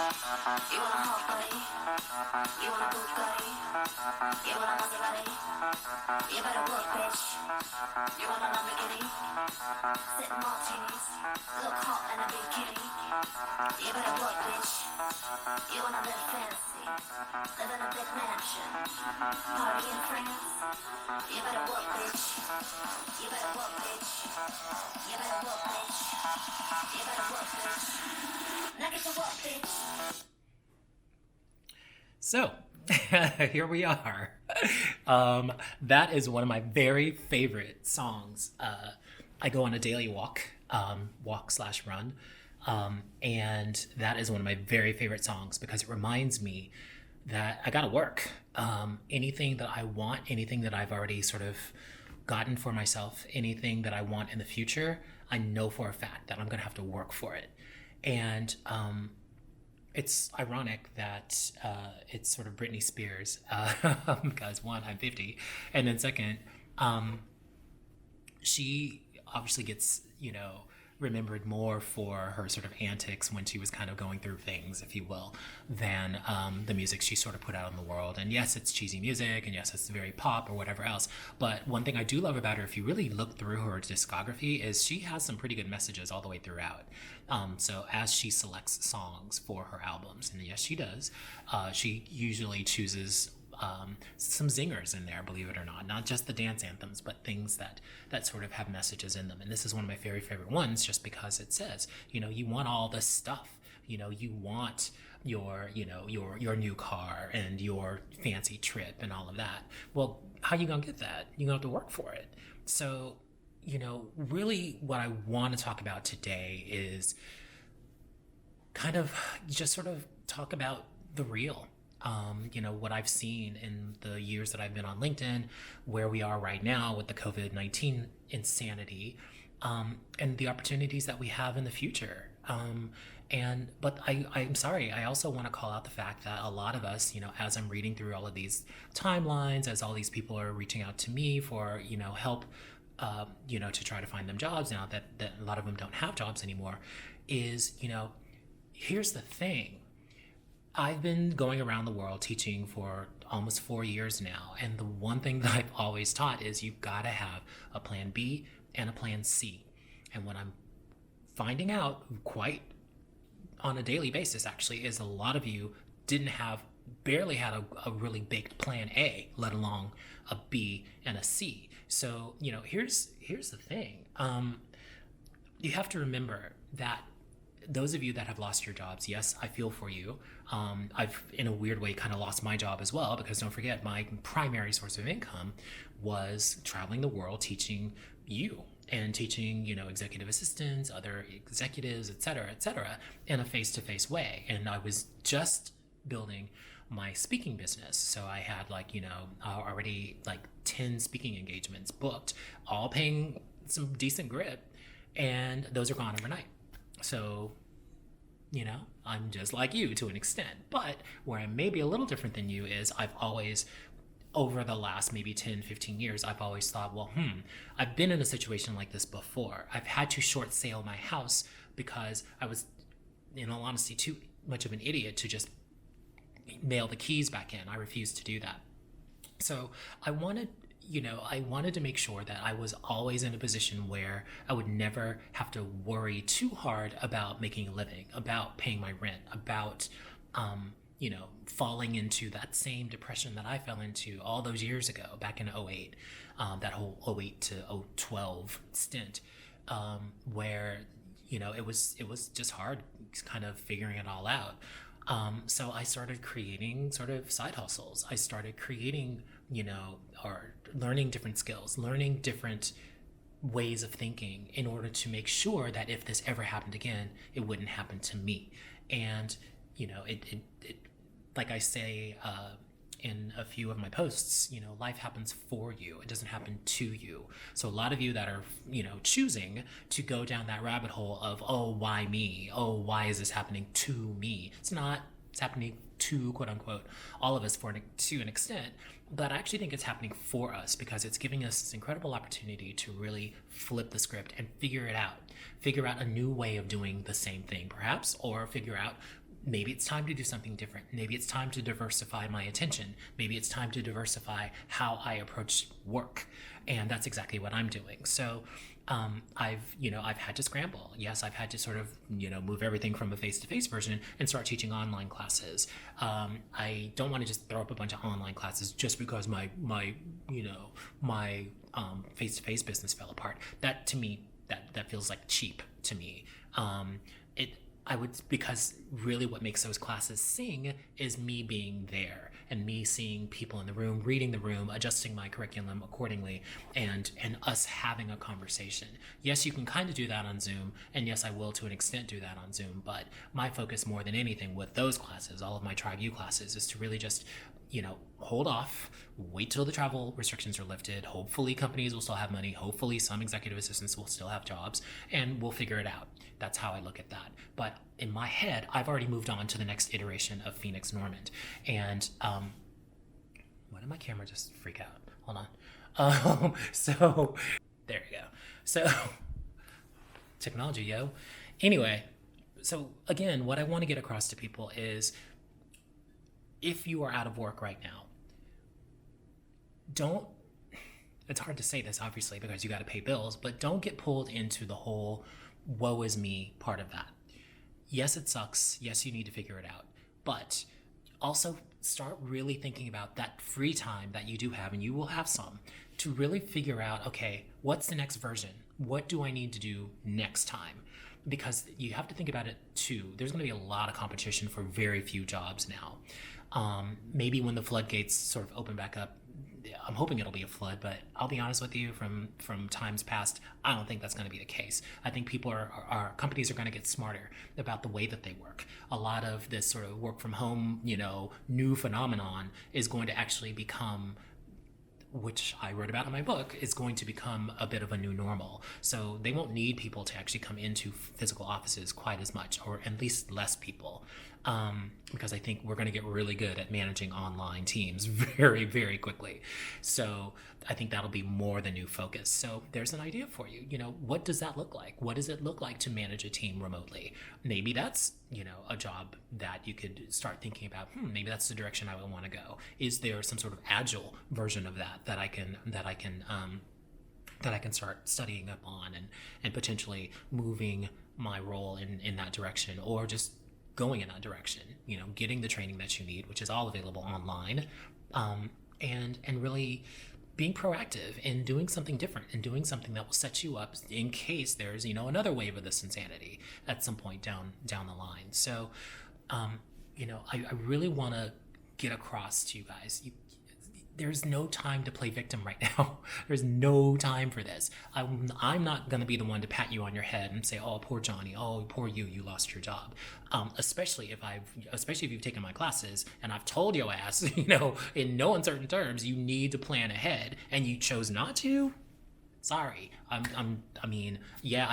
You want a hot body? You want a Bugatti? You want a Maserati? You better work, bitch. You want a Lamborghini? Sip martinis, look hot in a bikini. You better work, bitch. You wanna live fancy, live in a big mansion, party in France. You better work, bitch. You better work, bitch. You better work, bitch. You better work, bitch. Now get to work, bitch. So, here we are. That is one of my very favorite songs. I go on a daily walk/run, and that is one of my very favorite songs because it reminds me that I gotta work. Anything that I want, anything that I've already sort of gotten for myself, anything that I want in the future, I know for a fact that I'm gonna have to work for it. And it's ironic that it's sort of Britney Spears because one, I'm 50, and then second, she obviously gets, remembered more for her sort of antics when she was kind of going through things, if you will, than the music she sort of put out in the world. And yes, it's cheesy music, and yes, it's very pop or whatever else. But one thing I do love about her, if you really look through her discography, is she has some pretty good messages all the way throughout. So as she selects songs for her albums, and yes, she does, she usually chooses some zingers in there, believe it or not just the dance anthems, but things that sort of have messages in them. And this is one of my very favorite ones just because it says, you want all this stuff, you want your new car and your fancy trip and all of that. Well, how you gonna get that? You gonna have to work for it. So really what I want to talk about today is kind of just sort of talk about the real. What I've seen in the years that I've been on LinkedIn, where we are right now with the COVID-19 insanity, and the opportunities that we have in the future. But I'm sorry, I also want to call out the fact that a lot of us, as I'm reading through all of these timelines, as all these people are reaching out to me for, help, to try to find them jobs now that a lot of them don't have jobs anymore, is, here's the thing. I've been going around the world teaching for almost 4 years now, and the one thing that I've always taught is you've got to have a plan B and a plan C. And what I'm finding out quite on a daily basis, actually, is a lot of you barely had a really baked plan A, let alone a B and a C. So, here's the thing. You have to remember that those of you that have lost your jobs, yes, I feel for you. I've, in a weird way, kind of lost my job as well, because don't forget, my primary source of income was traveling the world teaching you and teaching, executive assistants, other executives, et cetera, in a face-to-face way. And I was just building my speaking business. So I had already 10 speaking engagements booked, all paying some decent grip, and those are gone overnight. So, I'm just like you to an extent. But where I may be a little different than you is I've always, over the last maybe 10, 15 years, I've always thought, well, I've been in a situation like this before. I've had to short sale my house because I was, in all honesty, too much of an idiot to just mail the keys back in. I refused to do that. So I wanted to make sure that I was always in a position where I would never have to worry too hard about making a living, about paying my rent, about, falling into that same depression that I fell into all those years ago, back in 2008, that whole 2008 to 2012 stint, where, it was just hard kind of figuring it all out. So I started creating sort of side hustles. I started creating, or learning different skills, learning different ways of thinking in order to make sure that if this ever happened again, it wouldn't happen to me. And, it like I say, in a few of my posts, life happens for you. It doesn't happen to you. So a lot of you that are, choosing to go down that rabbit hole of, oh, why me? Oh, why is this happening to me? It's not. It's happening to, quote unquote, all of us to an extent. But I actually think it's happening for us because it's giving us this incredible opportunity to really flip the script and figure it out. Figure out a new way of doing the same thing, perhaps, or figure out maybe it's time to do something different. Maybe it's time to diversify my attention. Maybe it's time to diversify how I approach work. And that's exactly what I'm doing. So I've had to scramble. Yes, I've had to sort of, move everything from a face-to-face version and start teaching online classes. I don't want to just throw up a bunch of online classes just because my face-to-face business fell apart. That to me, that feels like cheap to me. Because really what makes those classes sing is me being there and me seeing people in the room, reading the room, adjusting my curriculum accordingly, and us having a conversation. Yes, you can kind of do that on Zoom, and yes, I will to an extent do that on Zoom, but my focus more than anything with those classes, all of my Tribe U classes, is to really just hold off, wait till the travel restrictions are lifted. Hopefully companies will still have money. Hopefully some executive assistants will still have jobs, and we'll figure it out. That's how I look at that. But in my head, I've already moved on to the next iteration of Phoenix Normand. And why did my camera just freak out? Hold on. So there you go. So technology, yo. Anyway, so again, what I want to get across to people is, if you are out of work right now, it's hard to say this obviously because you got to pay bills, but don't get pulled into the whole woe is me part of that. Yes, it sucks. Yes, you need to figure it out, but also start really thinking about that free time that you do have, and you will have some, to really figure out, okay, what's the next version? What do I need to do next time? Because you have to think about it too. There's going to be a lot of competition for very few jobs now. Maybe when the floodgates sort of open back up, I'm hoping it'll be a flood, but I'll be honest with you, from times past, I don't think that's going to be the case. I think companies are going to get smarter about the way that they work. A lot of this sort of work from home, new phenomenon is going to actually become, which I wrote about in my book, is going to become a bit of a new normal. So they won't need people to actually come into physical offices quite as much, or at least less people. Because I think we're going to get really good at managing online teams very, very quickly. So I think that'll be more the new focus. So there's an idea for you. What does that look like? What does it look like to manage a team remotely? Maybe that's, a job that you could start thinking about. Maybe that's the direction I would want to go. Is there some sort of agile version of that I can start studying up on and potentially moving my role in that direction, or just going in that direction, getting the training that you need, which is all available online, and really being proactive and doing something different and doing something that will set you up in case there's, another wave of this insanity at some point down the line. So, I really want to get across to you guys, there's no time to play victim right now. There's no time for this. I'm not going to be the one to pat you on your head and say, oh, poor Johnny, oh, poor you lost your job. Especially if you've taken my classes and I've told your ass, in no uncertain terms, you need to plan ahead, and you chose not to. Sorry. I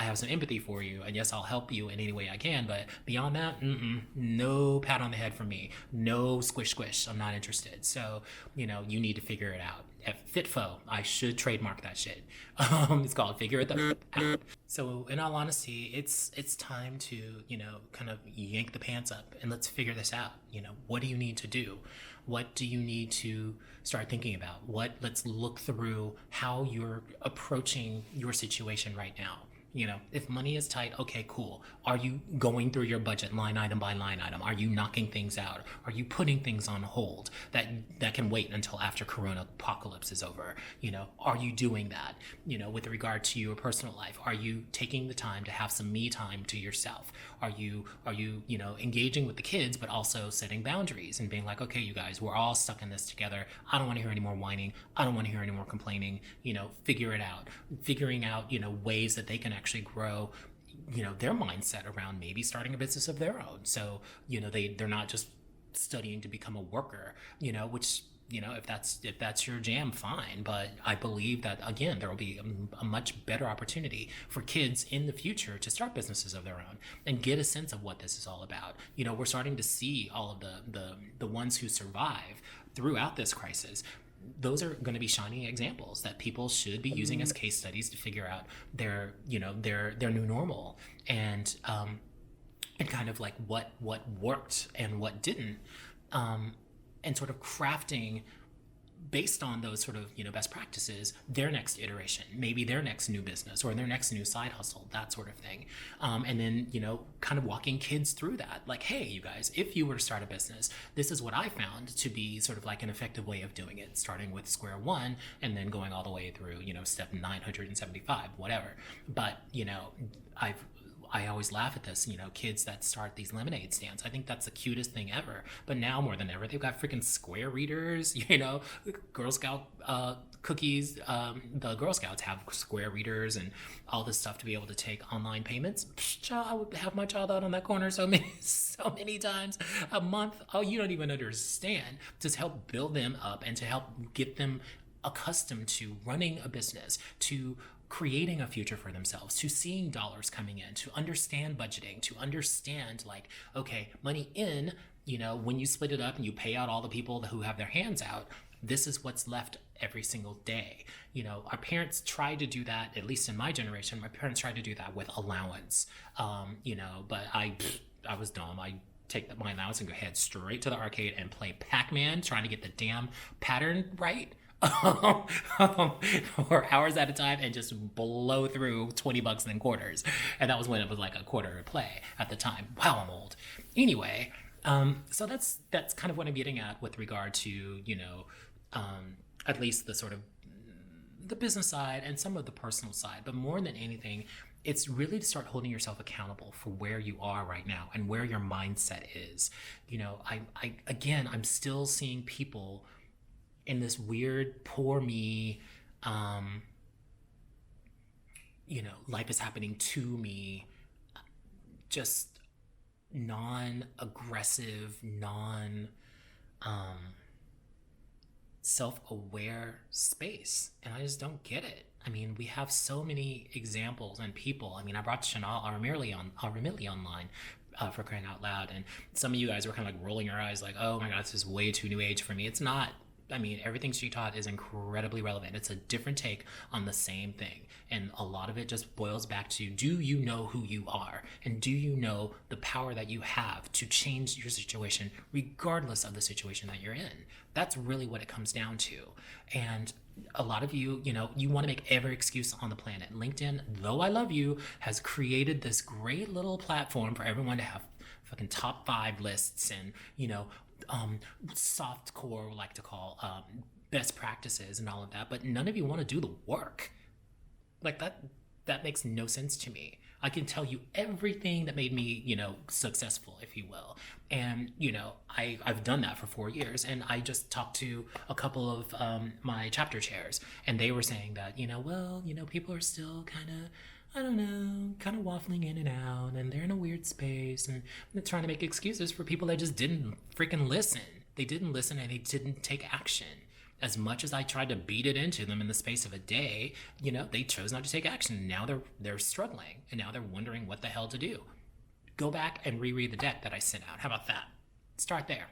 have some empathy for you, and yes, I'll help you in any way I can, but beyond that, no pat on the head from me. No squish. I'm not interested. So, you need to figure it out. At FitFo, I should trademark that shit. It's called Figure It Out. So in all honesty, it's time to, kind of yank the pants up and let's figure this out. What do you need to do? What do you need to start thinking about? Let's look through how you're approaching your situation right now. If money is tight, okay, cool. Are you going through your budget line item by line item? Are you knocking things out? Are you putting things on hold that can wait until after Corona apocalypse is over? Are you doing that? With regard to your personal life, are you taking the time to have some me time to yourself? Are you engaging with the kids, but also setting boundaries and being like, okay, you guys, we're all stuck in this together. I don't want to hear any more whining. I don't want to hear any more complaining. Figure it out. Figuring out, ways that they can actually grow, their mindset around maybe starting a business of their own. So, they're not just studying to become a worker, which, if that's your jam, fine. But I believe that, again, there will be a much better opportunity for kids in the future to start businesses of their own and get a sense of what this is all about. We're starting to see all of the ones who survive throughout this crisis. Those are going to be shining examples that people should be using as case studies to figure out their new normal. And and kind of like what worked and what didn't, and sort of crafting based on those sort of, best practices, their next iteration, maybe their next new business or their next new side hustle, that sort of thing. And then, kind of walking kids through that. Like, hey, you guys, if you were to start a business, this is what I found to be sort of like an effective way of doing it, starting with square one and then going all the way through, step 975, whatever. But, I always laugh at this, kids that start these lemonade stands. I think that's the cutest thing ever. But now more than ever, they've got freaking square readers, Girl Scout cookies. The Girl Scouts have square readers and all this stuff to be able to take online payments. Child, I would have my child out on that corner so many times a month. Oh, you don't even understand. Just help build them up and to help get them accustomed to running a business, to creating a future for themselves, to seeing dollars coming in, to understand budgeting, to understand like, okay, money in, when you split it up and you pay out all the people who have their hands out, this is what's left every single day. Our parents tried to do that, at least in my generation, my parents tried to do that with allowance, but I was dumb. I take my allowance and go head straight to the arcade and play Pac-Man, trying to get the damn pattern right. For hours at a time and just blow through $20 in quarters. And that was when it was like a quarter a play at the time. Wow, I'm old. Anyway, so that's kind of what I'm getting at with regard to, at least the sort of the business side and some of the personal side. But more than anything, it's really to start holding yourself accountable for where you are right now and where your mindset is. I'm still seeing people in this weird poor me, life is happening to me, just non-aggressive, self-aware space. And I just don't get it. I mean, we have so many examples and people. I mean, I brought Chanel Aramili online for crying out loud. And some of you guys were kind of like rolling your eyes like, oh my God, this is way too new age for me. It's not. I mean, everything she taught is incredibly relevant. It's a different take on the same thing. And a lot of it just boils back to, do you know who you are? And do you know the power that you have to change your situation regardless of the situation that you're in? That's really what it comes down to. And a lot of you, you want to make every excuse on the planet. LinkedIn, though I love you, has created this great little platform for everyone to have fucking top 5 lists and, soft core, we like to call best practices and all of that, but none of you want to do the work. Like that makes no sense to me. I can tell you everything that made me, successful, if you will. And, I've done that for 4 years. And I just talked to a couple of my chapter chairs, and they were saying that, people are still kind of, I don't know, kind of waffling in and out, and they're in a weird space, and they're trying to make excuses for people that just didn't freaking listen. They didn't listen, and they didn't take action. As much as I tried to beat it into them in the space of a day, they chose not to take action. Now they're struggling, and now they're wondering what the hell to do. Go back and reread the deck that I sent out. How about that? Start there.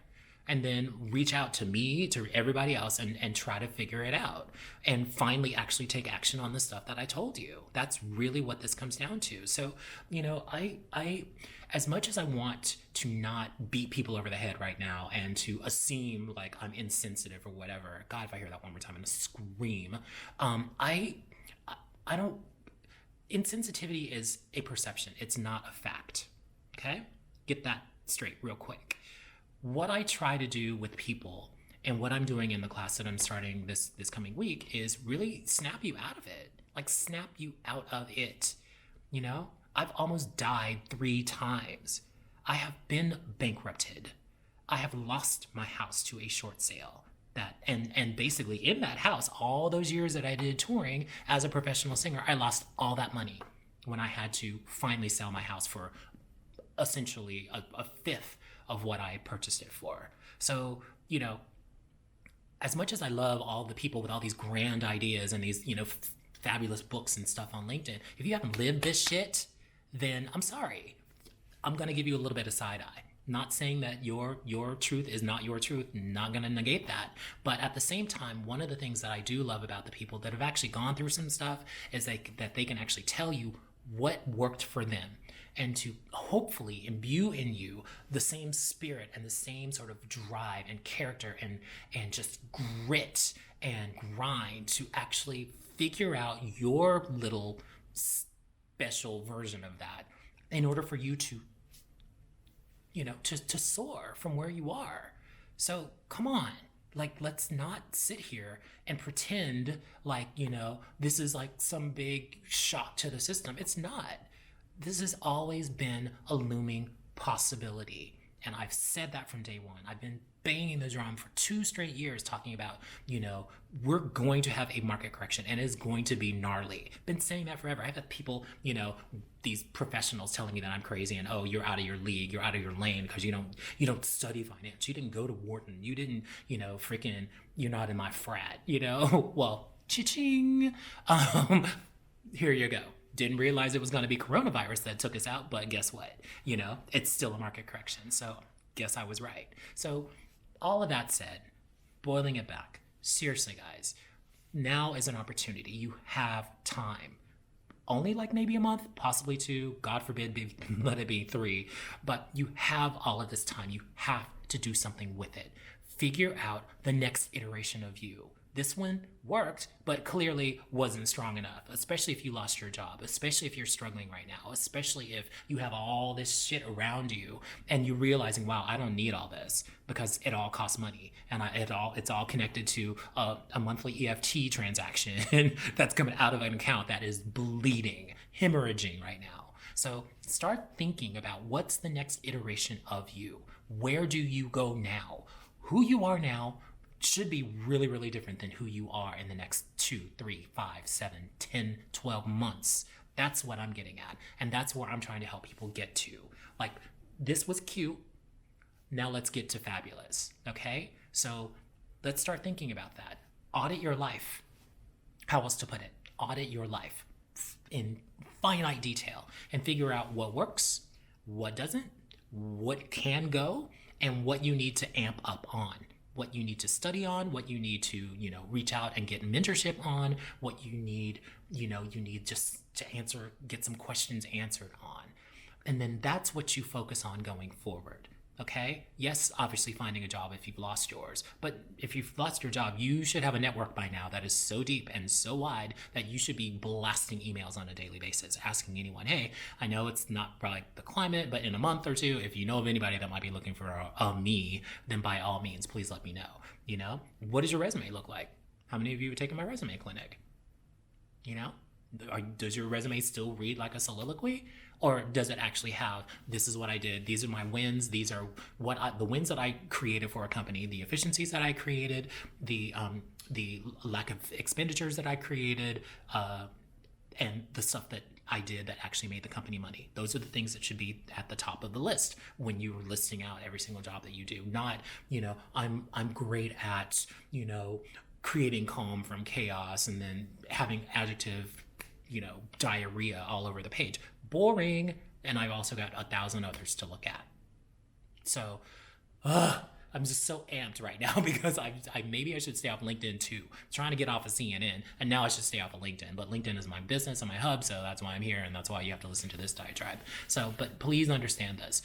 And then reach out to me, to everybody else, and try to figure it out. And finally actually take action on the stuff that I told you. That's really what this comes down to. So, I as much as I want to not beat people over the head right now and to seem like I'm insensitive or whatever, God, if I hear that one more time, I'm gonna scream. I don't, insensitivity is a perception. It's not a fact. Okay? Get that straight real quick. What I try to do with people and what I'm doing in the class that I'm starting this coming week is really snap you out of it. Like, snap you out of it. I've almost died 3 times. I have been bankrupted. I have lost my house to a short sale. And basically in that house, all those years that I did touring as a professional singer, I lost all that money when I had to finally sell my house for essentially a fifth of what I purchased it for. So, as much as I love all the people with all these grand ideas and these, fabulous books and stuff on LinkedIn, if you haven't lived this shit, then I'm sorry. I'm going to give you a little bit of side eye. Not saying that your truth is not your truth, not going to negate that. But at the same time, one of the things that I do love about the people that have actually gone through some stuff is that they can actually tell you what worked for them, and to hopefully imbue in you the same spirit and the same sort of drive and character and just grit and grind to actually figure out your little special version of that in order for you to, to soar from where you are. So come on, like, let's not sit here and pretend like, this is like some big shock to the system. It's not. This has always been a looming possibility. And I've said that from day one. I've been banging the drum for 2 straight years talking about, we're going to have a market correction and it's going to be gnarly. Been saying that forever. I've had people, these professionals telling me that I'm crazy and, oh, you're out of your league, you're out of your lane because you don't study finance. You didn't go to Wharton. You didn't, you're not in my frat, Well, cha-ching. Here you go. Didn't realize it was going to be coronavirus that took us out, but guess what? It's still a market correction. So guess I was right. So all of that said, boiling it back, seriously, guys, now is an opportunity. You have time. Only like maybe a month, possibly 2, God forbid, let it be 3. But you have all of this time. You have to do something with it. Figure out the next iteration of you. This one worked, but clearly wasn't strong enough, especially if you lost your job, especially if you're struggling right now, especially if you have all this shit around you and you're realizing, wow, I don't need all this because it all costs money and it's all connected to a monthly EFT transaction that's coming out of an account that is bleeding, hemorrhaging right now. So start thinking about what's the next iteration of you. Where do you go now? Who you are now should be really, really different than who you are in the next 2, 3, 5, 7, 10, 12 months. That's what I'm getting at. And that's where I'm trying to help people get to. Like, this was cute. Now let's get to fabulous. Okay? So let's start thinking about that. Audit your life. How else to put it? Audit your life in finite detail and figure out what works, what doesn't, what can go, and what you need to amp up on. What you need to study on, what you need to, reach out and get mentorship on, what you need, you need just to get some questions answered on. And then that's what you focus on going forward. Okay? Yes, obviously finding a job if you've lost yours. But if you've lost your job, you should have a network by now that is so deep and so wide that you should be blasting emails on a daily basis, asking anyone, hey, I know it's not probably the climate, but in a month or 2, if you know of anybody that might be looking for me, then by all means, please let me know. What does your resume look like? How many of you have taken my resume clinic? Does your resume still read like a soliloquy? Or does it actually have, this is what I did, these are my wins, these are the wins that I created for a company, the efficiencies that I created, the lack of expenditures that I created, and the stuff that I did that actually made the company money. Those are the things that should be at the top of the list when you're listing out every single job that you do. Not, I'm great at, creating calm from chaos and then having adjective, diarrhea all over the page. Boring. And I've also got 1,000 others to look at. So, I'm just so amped right now because maybe I should stay off LinkedIn too. I'm trying to get off of CNN and now I should stay off of LinkedIn. But LinkedIn is my business and my hub, so that's why I'm here and that's why you have to listen to this diatribe. So, but please understand this.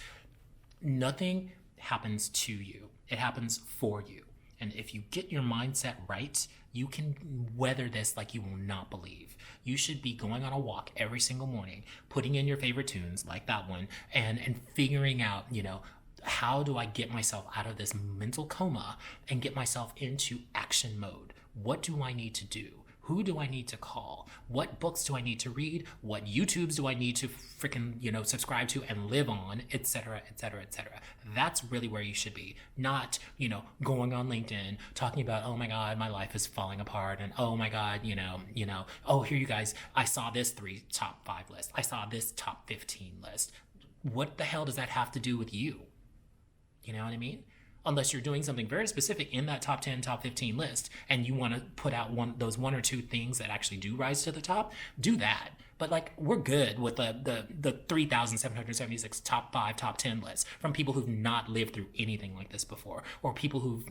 Nothing happens to you. It happens for you. And if you get your mindset right, you can weather this like you will not believe. You should be going on a walk every single morning, putting in your favorite tunes like that one, and figuring out, how do I get myself out of this mental coma and get myself into action mode? What do I need to do? Who do I need to call? What books do I need to read? What YouTubes do I need to freaking, subscribe to and live on, et cetera, et cetera, et cetera. That's really where you should be. Not, going on LinkedIn, talking about, oh my God, my life is falling apart. And oh my God, oh, here you guys, I saw this top 5 list. I saw this top 15 list. What the hell does that have to do with you? You know what I mean? unless you're doing something very specific in that top 10, top 15 list, and you want to put out those one or two things that actually do rise to the top, do that. But like, we're good with the 3,776 top 5, top 10 lists from people who've not lived through anything like this before, or people who've,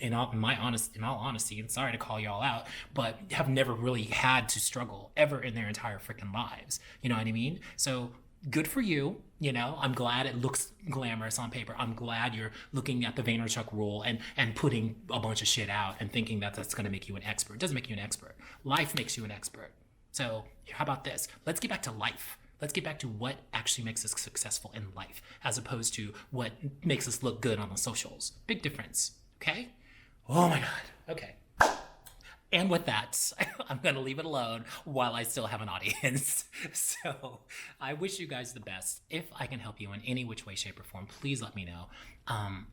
in all honesty, and sorry to call y'all out, but have never really had to struggle ever in their entire freaking lives. You know what I mean? So good for you. You know, I'm glad it looks glamorous on paper. I'm glad you're looking at the Vaynerchuk rule and putting a bunch of shit out and thinking that that's going to make you an expert. It doesn't make you an expert. Life makes you an expert. So how about this? Let's get back to life. Let's get back to what actually makes us successful in life, as opposed to what makes us look good on the socials. Big difference, okay? Oh my God, okay. And with that, I'm going to leave it alone while I still have an audience. So I wish you guys the best. If I can help you in any which way, shape, or form, please let me know.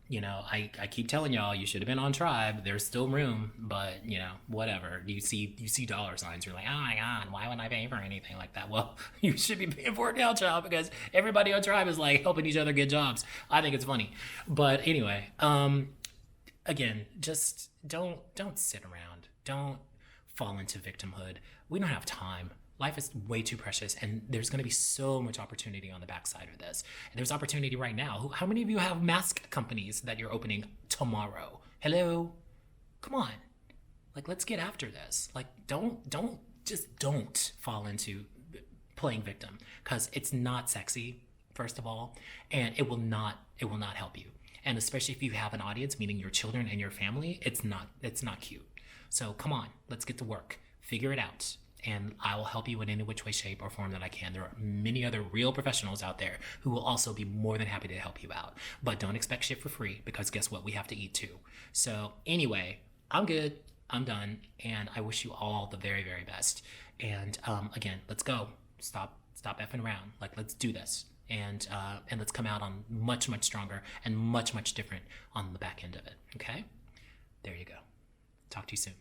You know, I keep telling y'all you should have been on Tribe. There's still room, but you know, whatever. You see dollar signs. You're like, oh my God, why would I pay for anything like that? Well, you should be paying for it now, child, because everybody on Tribe is like helping each other get jobs. I think it's funny. But anyway, again, just don't sit around. Don't fall into victimhood. We don't have time. Life is way too precious, and there's going to be so much opportunity on the backside of this. And there's opportunity right now. How many of you have mask companies that you're opening tomorrow? Hello? Come on. Like, let's get after this. Like, don't fall into playing victim, because it's not sexy, first of all, and it will not help you. And especially if you have an audience, meaning your children and your family, it's not cute. So come on, let's get to work. Figure it out. And I will help you in any which way, shape, or form that I can. There are many other real professionals out there who will also be more than happy to help you out. But don't expect shit for free, because guess what? We have to eat too. So anyway, I'm good. I'm done. And I wish you all the very, very best. And again, let's go. Stop effing around. Like, let's do this. And let's come out on much, much stronger and much, much different on the back end of it. Okay? There you go. Talk to you soon.